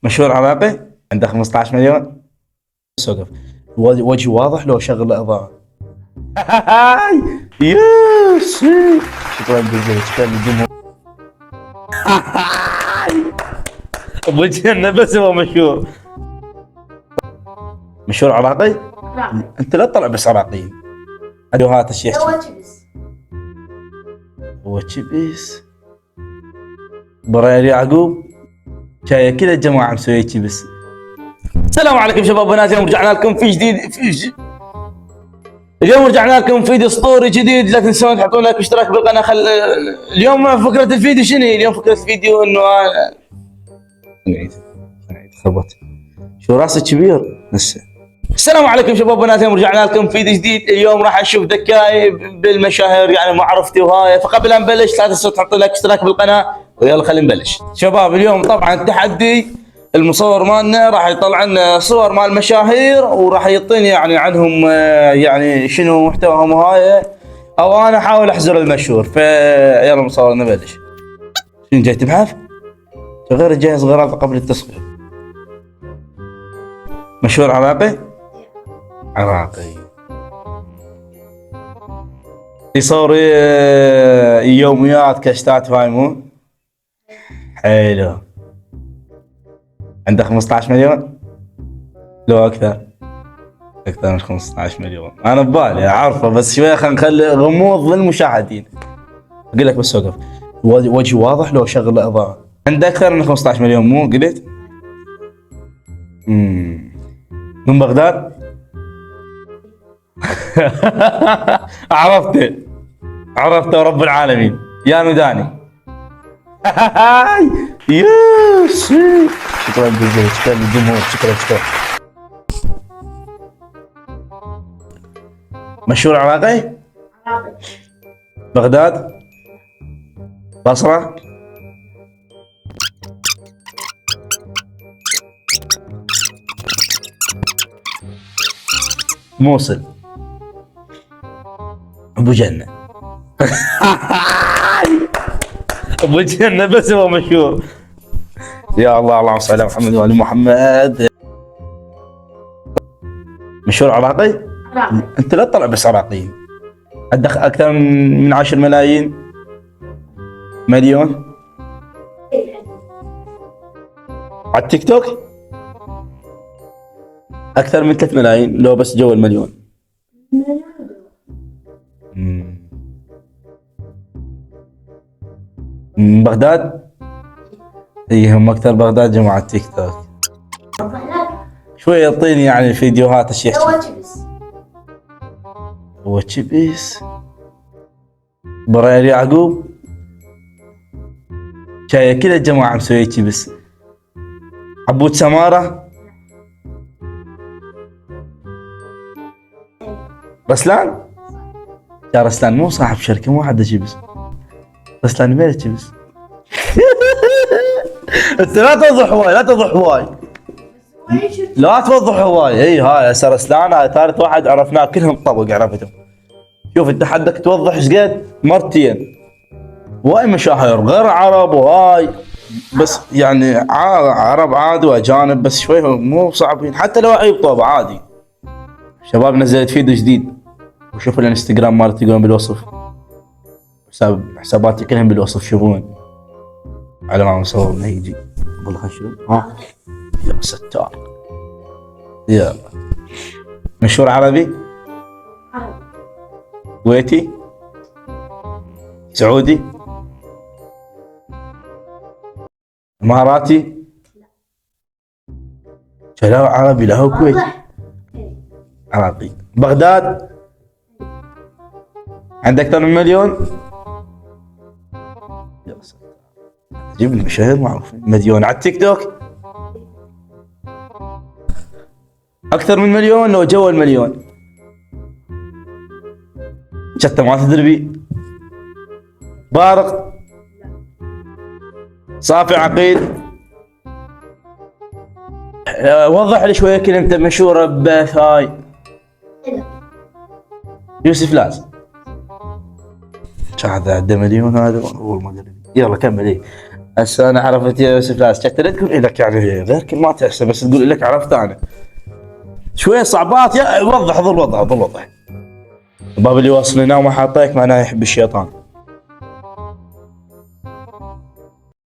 مشهور عراقي عنده 15 مليون. سوقف وجهي واضح لو شغل الاضاءة. يس شكرا جزيلا، شكرا للجمهور. وجهنا بس هو مشهور. مشهور عراقي؟ انت لا تطلع بس عراقيين. فيديوهات الشيخ هو تشبيس برير يعقوب شاية كذا الجماعة مسوية تشبيس. السلام عليكم شباب وبنات، اليوم رجعنا لكم في جديد اليوم رجعنا لكم فيديو اسطوري جديد. لا تنسون تحطون لايك واشتراك بالقناة. اليوم فكرة الفيديو شنو؟ اليوم فكرة الفيديو انه نعيد خربت شو راسك كبير لسه. السلام عليكم شباب وبنات، اليوم رجعنا لكم فيديو جديد. اليوم راح نشوف ذكاء بالمشاهير يعني معرفتي وهاي. فقبل لا نبلش لا تنسوا تحطوا لايك واشتراك بالقناه، ويلا خلينا نبلش. شباب اليوم طبعا التحدي المصور مالنا راح يطلع لنا صور مال مشاهير وراح يعطيني يعني عنهم يعني شنو محتواهم وهاي، او انا احاول احزر المشهور. فيلا مصور نبلش. شنو جاي تبحث؟ غير جاهز غرض قبل التصوير. مشهور عراقي؟ عراقي يصور يوميات كشتات هاي مو حلو. عنده 15 مليون لو اكثر من 15 مليون. انا ببالي اعرفه بس شويه خلينا نخلي غموض للمشاهدين. اقول لك بس وقف وجهي واضح لو شغل الاضاءه. عنده اكثر من 15 مليون مو قلت؟ من بغداد. عرفته رب العالمين يا نداني. يس شكرا جزيلا، شكرا للجمهور، شكرا. مشهور عراقي؟ بغداد، بصرة، موصل، ابو جنة. ابو جنة بس هو مشهور. يا الله اللهم صل على محمد وآل محمد. مشهور عراقي؟ انت لا تطلع بس عراقيين. عندك اكثر من 10 مليون على التيك توك؟ اكثر من 3 ملايين لو بس جو المليون. من بغداد؟ اي هم اكثر بغداد جماعة التيك توك. شوي يعطيني يعني فيديوهات الشيخ هو تشبيس برير يعقوب شاية كذا الجماعة مسوية تشبيس. عبود سمارة، رسلان. يا رسلان مو صاحب شركة، مو حد تشبيس. رسلان مين تشبيس؟ انت لا توضح هواي لا توضح هواي. اي هاي هسه رسلان هاي ثالث واحد عرفناه، كلهم طبق عرفتهم. شوف انت حدك توضح ايش قد مرتين. واي مشاهير غير عرب وهاي بس يعني عرب عادي واجانب بس شوي مو صعبين، حتى لو عيب طوب عادي. شباب نزلت فيديو جديد وشوفوا الانستغرام مالتي تلقون بالوصف. حساباتي كلهم بالوصف شوفون على ما مصور انه يجي. قبل خشوا ها يا ستار. يلا مشهور عربي؟ كويتي؟ سعودي؟ اماراتي؟ لا عربي لا هو كويتي. عراقي. بغداد؟ عندك اكثر من مليون؟ يا ستار جيب لي مشاهير معروفين. مليون على التيك توك؟ اكثر من مليون لو جو المليون. حتى ما تدري بي. بارق، صافي عقيل. وضح لي شويه كلمه مشهوره بث هاي. يوسف لاز. هذا عنده مليون هذا اول ما قال. يلا كمل. ايه هسه انا عرفت يا يوسف لاس ترى تقول لك يعني غير كلمات هسه بس تقول لك عرفت انا شويه صعبات. يا وضح ظل وضح. الباب اللي يوصلنا وما حاطيك معناه يحب الشيطان.